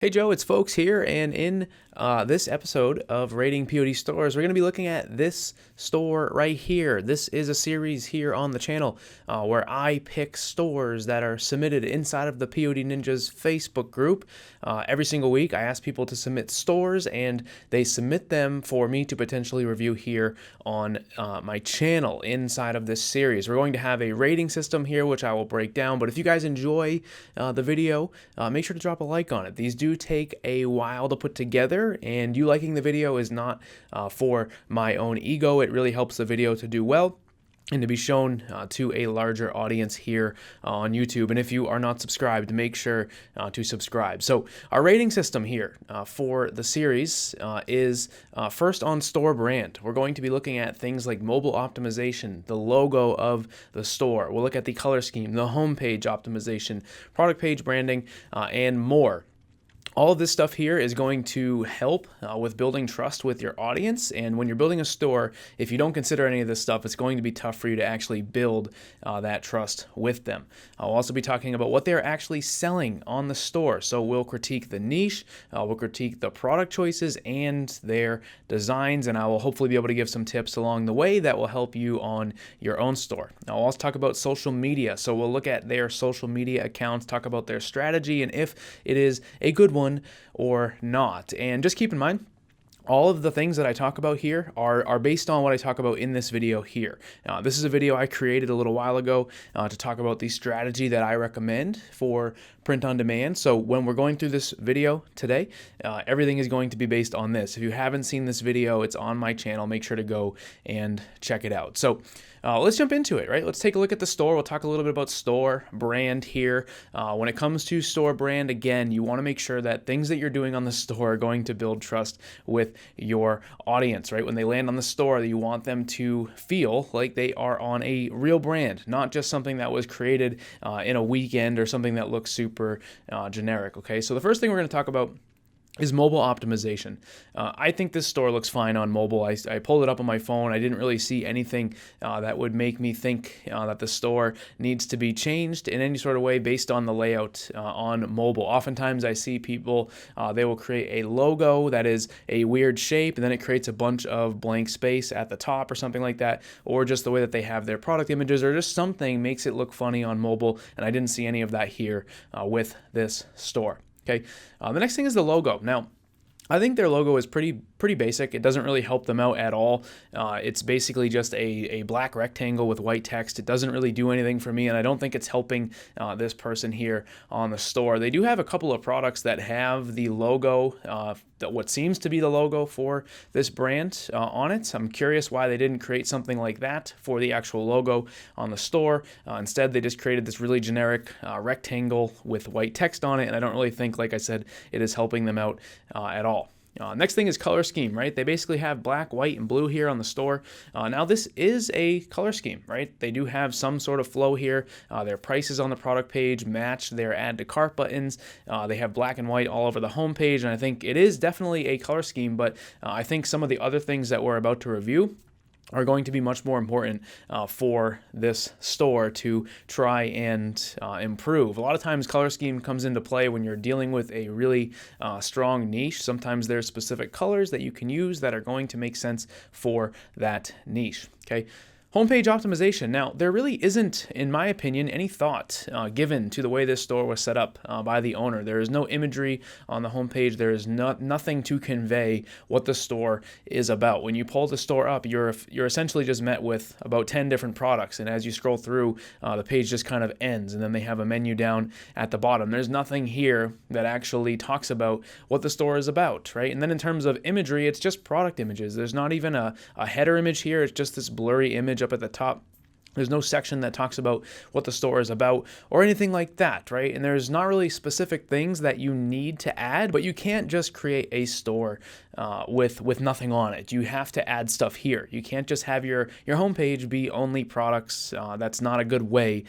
Hey Joe, it's Folks here, and in this episode of Rating POD Stores, we're going to be looking at this store right here. This is a series here on the channel where I pick stores that are submitted inside of the POD Ninjas Facebook group. Every single week, I ask people to submit stores, and they submit them for me to potentially review here on my channel inside of this series. We're going to have a rating system here, which I will break down, but if you guys enjoy the video, make sure to drop a like on it. These do take a while to put together, and you liking the video is not for my own ego. It really helps the video to do well and to be shown to a larger audience here on YouTube. And if you are not subscribed, make sure to subscribe. So our rating system here for the series is first on store brand. We're going to be looking at things like mobile optimization, the logo of the store. We'll look at the color scheme, the homepage optimization, product page branding, and more. All of this stuff here is going to help with building trust with your audience. And when you're building a store, if you don't consider any of this stuff, it's going to be tough for you to actually build that trust with them. I'll also be talking about what they're actually selling on the store. So we'll critique the niche, we'll critique the product choices and their designs, and I will hopefully be able to give some tips along the way that will help you on your own store. I'll also talk about social media. So we'll look at their social media accounts, talk about their strategy, and if it is a good one or not. And just keep in mind, all of the things that I talk about here are based on what I talk about in this video here. This is a video I created a little while ago to talk about the strategy that I recommend for print on demand. So when we're going through this video today, everything is going to be based on this. If you haven't seen this video, it's on my channel. Make sure to go and check it out. So let's jump into it, right? Let's take a look at the store. We'll talk a little bit about store brand here. When it comes to store brand, again, you want to make sure that things that you're doing on the store are going to build trust with your audience, right? When they land on the store, you want them to feel like they are on a real brand, not just something that was created in a weekend or something that looks super generic, okay? So the first thing we're going to talk about is mobile optimization. I think this store looks fine on mobile. I pulled it up on my phone. I didn't really see anything that would make me think that the store needs to be changed in any sort of way based on the layout on mobile. Oftentimes I see people, they will create a logo that is a weird shape, and then it creates a bunch of blank space at the top or something like that, or just the way that they have their product images or just something makes it look funny on mobile, and I didn't see any of that here with this store. Okay, the next thing is the logo. Now, I think their logo is pretty basic. It doesn't really help them out at all. It's basically just a black rectangle with white text. It doesn't really do anything for me, and I don't think it's helping this person here on the store. They do have a couple of products that have the logo, what seems to be the logo for this brand on it. I'm curious why they didn't create something like that for the actual logo on the store. Instead, they just created this really generic rectangle with white text on it, and I don't really think, like I said, it is helping them out at all. Next thing is color scheme, right? They basically have black, white, and blue here on the store. Now, this is a color scheme, right? They do have some sort of flow here. Their prices on the product page match their add to cart buttons. They have black and white all over the homepage, and I think it is definitely a color scheme, but I think some of the other things that we're about to review are going to be much more important for this store to try and improve. A lot of times color scheme comes into play when you're dealing with a really strong niche. Sometimes there's specific colors that you can use that are going to make sense for that niche, okay? Homepage optimization. Now, there really isn't, in my opinion, any thought given to the way this store was set up by the owner. There is no imagery on the homepage. There is nothing to convey what the store is about. When you pull the store up, you're essentially just met with about 10 different products, and as you scroll through, the page just kind of ends, and then they have a menu down at the bottom. There's nothing here that actually talks about what the store is about, right? And then in terms of imagery, it's just product images. There's not even a header image here. It's just this blurry image up at the top. There's no section that talks about what the store is about or anything like that, right? And there's not really specific things that you need to add, but you can't just create a store with nothing on it. You have to add stuff here. You can't just have your homepage be only products. That's not a good way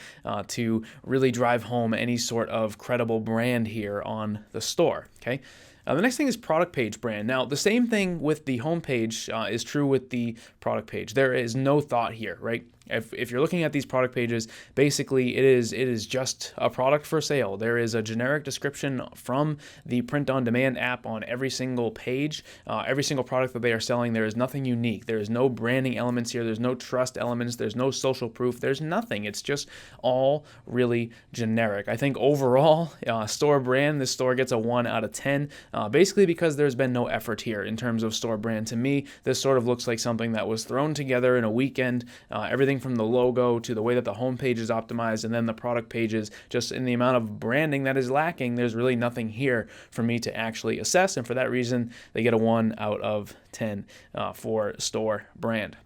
to really drive home any sort of credible brand here on the store. Okay. The next thing is product page brand. Now, the same thing with the homepage is true with the product page. There is no thought here, right? If you're looking at these product pages, basically it is just a product for sale. There is a generic description from the print-on-demand app on every single page, every single product that they are selling. There is nothing unique. There is no branding elements here. There's no trust elements. There's no social proof. There's nothing. It's just all really generic. I think overall, store brand, this store gets a 1 out of 10, basically because there's been no effort here in terms of store brand. To me, this sort of looks like something that was thrown together in a weekend. Everything from the logo to the way that the homepage is optimized, and then the product pages, just in the amount of branding that is lacking, there's really nothing here for me to actually assess, and for that reason, they get a 1 out of 10 for store brand.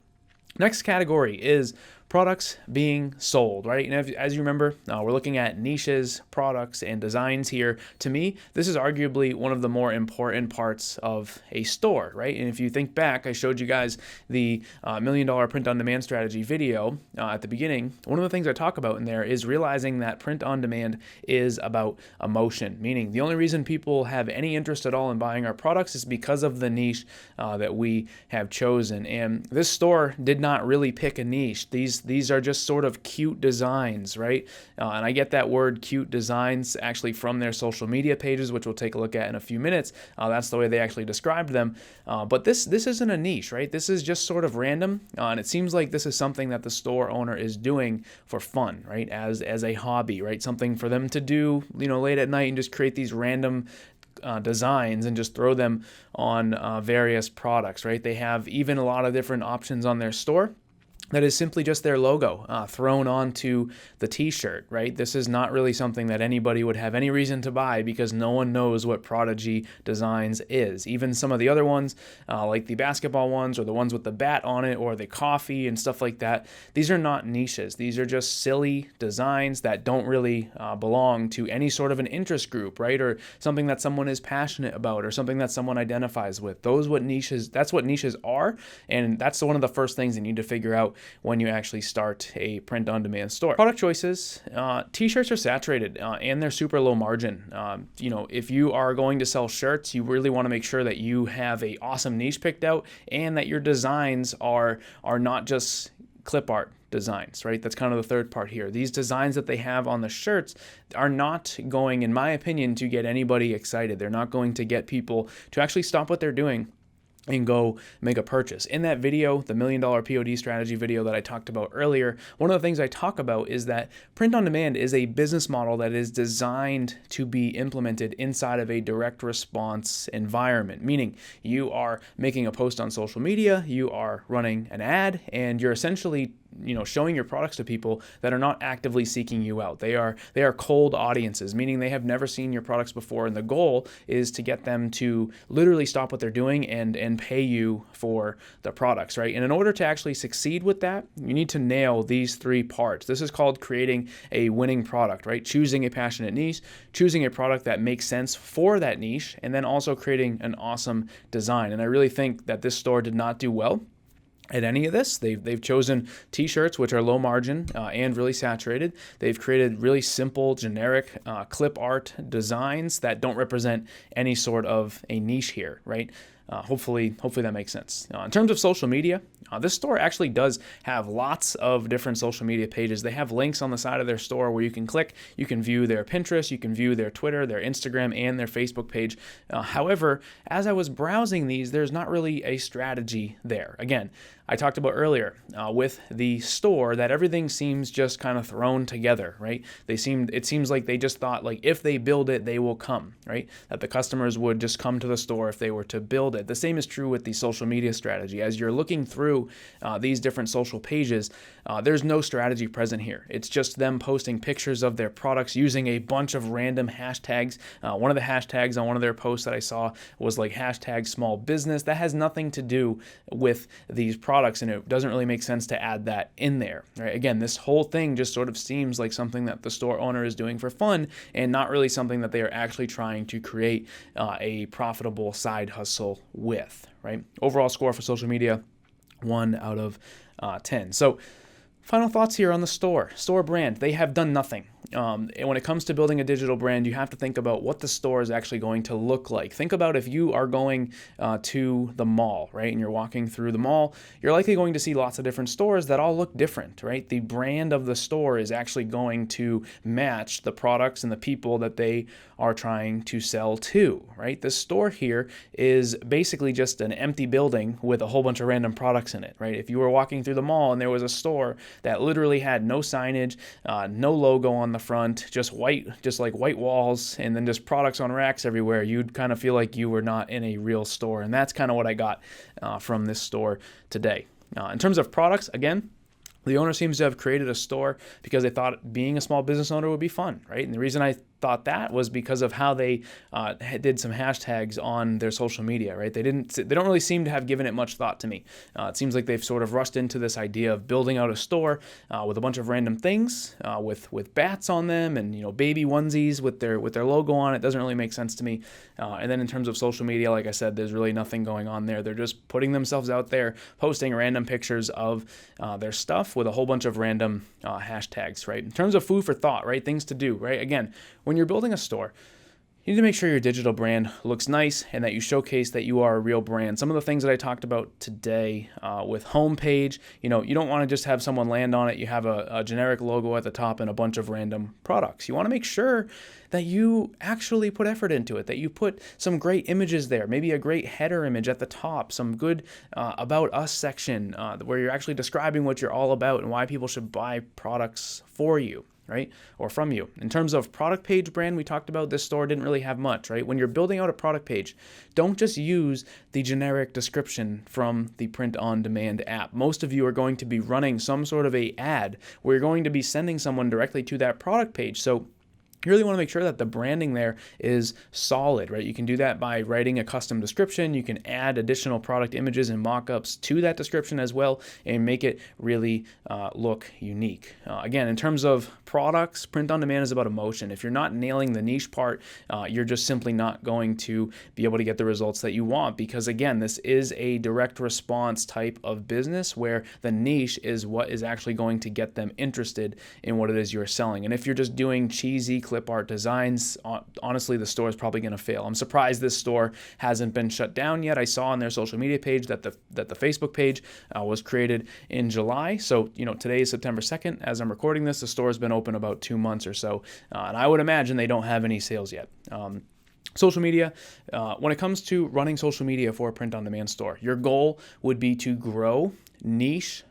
Next category is products being sold, right? And as you remember, we're looking at niches, products, and designs here. To me, this is arguably one of the more important parts of a store, right? And if you think back, I showed you guys the $1 million print-on-demand strategy video at the beginning. One of the things I talk about in there is realizing that print-on-demand is about emotion, meaning the only reason people have any interest at all in buying our products is because of the niche that we have chosen. And this store did not really pick a niche. These are just sort of cute designs, right? And I get that word cute designs actually from their social media pages, which we'll take a look at in a few minutes. That's the way they actually described them. But this isn't a niche, right? This is just sort of random. And it seems like this is something that the store owner is doing for fun, right? As a hobby, right? Something for them to do, late at night and just create these random designs and just throw them on various products, right? They have even a lot of different options on their store that is simply just their logo thrown onto the t-shirt, right? This is not really something that anybody would have any reason to buy because no one knows what Prodigy Designs is. Even some of the other ones, like the basketball ones or the ones with the bat on it or the coffee and stuff like that, these are not niches. These are just silly designs that don't really belong to any sort of an interest group, right? Or something that someone is passionate about or something that someone identifies with. That's what niches are, and that's one of the first things you need to figure out when you actually start a print-on-demand store. Product choices, t-shirts are saturated and they're super low margin. If you are going to sell shirts, you really want to make sure that you have a awesome niche picked out and that your designs are not just clip art designs, right? That's kind of the third part here. These designs that they have on the shirts are not going, in my opinion, to get anybody excited. They're not going to get people to actually stop what they're doing and go make a purchase. In that video, the $1 million POD strategy video that I talked about earlier, one of the things I talk about is that print on demand is a business model that is designed to be implemented inside of a direct response environment, meaning you are making a post on social media, you are running an ad, and you're essentially showing your products to people that are not actively seeking you out. They are cold audiences, meaning they have never seen your products before, and the goal is to get them to literally stop what they're doing and pay you for the products, right? And in order to actually succeed with that, you need to nail these 3 parts. This is called creating a winning product, right? Choosing a passionate niche, choosing a product that makes sense for that niche, and then also creating an awesome design. And I really think that this store did not do well at any of this. They've chosen t-shirts, which are low margin and really saturated. They've created really simple, generic clip art designs that don't represent any sort of a niche here, right? Hopefully that makes sense. In terms of social media, this store actually does have lots of different social media pages. They have links on the side of their store where you can click, you can view their Pinterest, you can view their Twitter, their Instagram, and their Facebook page. However, as I was browsing these, there's not really a strategy there. Again, I talked about earlier with the store that everything seems just kind of thrown together, right? It seems like they just thought, like, if they build it, they will come, right? That the customers would just come to the store if they were to build it. The same is true with the social media strategy. As you're looking through these different social pages, there's no strategy present here. It's just them posting pictures of their products using a bunch of random hashtags. One of the hashtags on one of their posts that I saw was like hashtag small business. That has nothing to do with these products, and it doesn't really make sense to add that in there, right? Again, this whole thing just sort of seems like something that the store owner is doing for fun and not really something that they are actually trying to create a profitable side hustle with, right? Overall score for social media, 1 out of 10. So final thoughts here on the store brand. They have done nothing. And when it comes to building a digital brand, you have to think about what the store is actually going to look like. Think about if you are going to the mall, right, and you're walking through the mall, you're likely going to see lots of different stores that all look different, right? The brand of the store is actually going to match the products and the people that they are trying to sell to, right? The store here is basically just an empty building with a whole bunch of random products in it, right? If you were walking through the mall and there was a store that literally had no signage, no logo on the front, just like white walls, and then just products on racks everywhere, you'd kind of feel like you were not in a real store. And that's kind of what I got from this store today. In terms of products, again, the owner seems to have created a store because they thought being a small business owner would be fun, right? And the reason I thought that was because of how they did some hashtags on their social media, right? They don't really seem to have given it much thought to me. It seems like they've sort of rushed into this idea of building out a store with a bunch of random things, with bats on them and baby onesies with their logo on it. Doesn't really make sense to me. And then in terms of social media, like I said, there's really nothing going on there. They're just putting themselves out there, posting random pictures of their stuff with a whole bunch of random hashtags, right? In terms of food for thought, right? Things to do, right? Again, when you're building a store, you need to make sure your digital brand looks nice and that you showcase that you are a real brand. Some of the things that I talked about today with homepage, you don't want to just have someone land on it. You have a generic logo at the top and a bunch of random products. You want to make sure that you actually put effort into it, that you put some great images there, maybe a great header image at the top, some good About Us section where you're actually describing what you're all about and why people should buy products for you, right? Or from you. In terms of product page brand, we talked about this store didn't really have much, right? When you're building out a product page, don't just use the generic description from the print-on-demand app. Most of you are going to be running some sort of a ad where you're going to be sending someone directly to that product page. So you really want to make sure that the branding there is solid, right? You can do that by writing a custom description. You can add additional product images and mockups to that description as well and make it really look unique. Again, in terms of products, print on demand is about emotion. If you're not nailing the niche part, you're just simply not going to be able to get the results that you want because, again, this is a direct response type of business where the niche is what is actually going to get them interested in what it is you're selling. And if you're just doing cheesy clip art designs, honestly, the store is probably going to fail. I'm surprised this store hasn't been shut down yet. I saw on their social media page that the Facebook page was created in July. So, today is September 2nd. As I'm recording this, the store has been open about 2 months or so. And I would imagine they don't have any sales yet. Social media, when it comes to running social media for a print-on-demand store, your goal would be to grow niche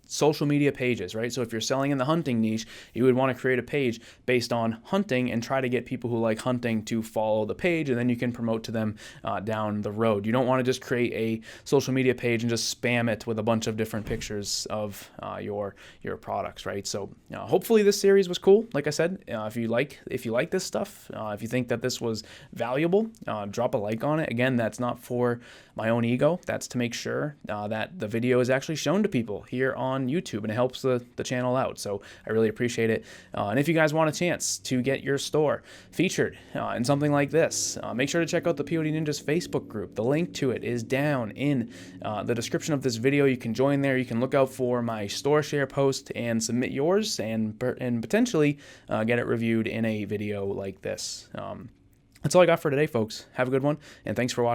social media pages, right? So if you're selling in the hunting niche, you would want to create a page based on hunting and try to get people who like hunting to follow the page, and then you can promote to them down the road. You don't want to just create a social media page and just spam it with a bunch of different pictures of your products, right? So hopefully this series was cool. Like I said, if you like this stuff, if you think that this was valuable, drop a like on it. Again, that's not for my own ego. That's to make sure that the video is actually shown to people here on YouTube, and it helps the channel out. So I really appreciate it. And if you guys want a chance to get your store featured in something like this, make sure to check out the POD Ninjas Facebook group. The link to it is down in the description of this video. You can join there. You can look out for my store share post and submit yours and potentially get it reviewed in a video like this. That's all I got for today, folks. Have a good one, and thanks for watching.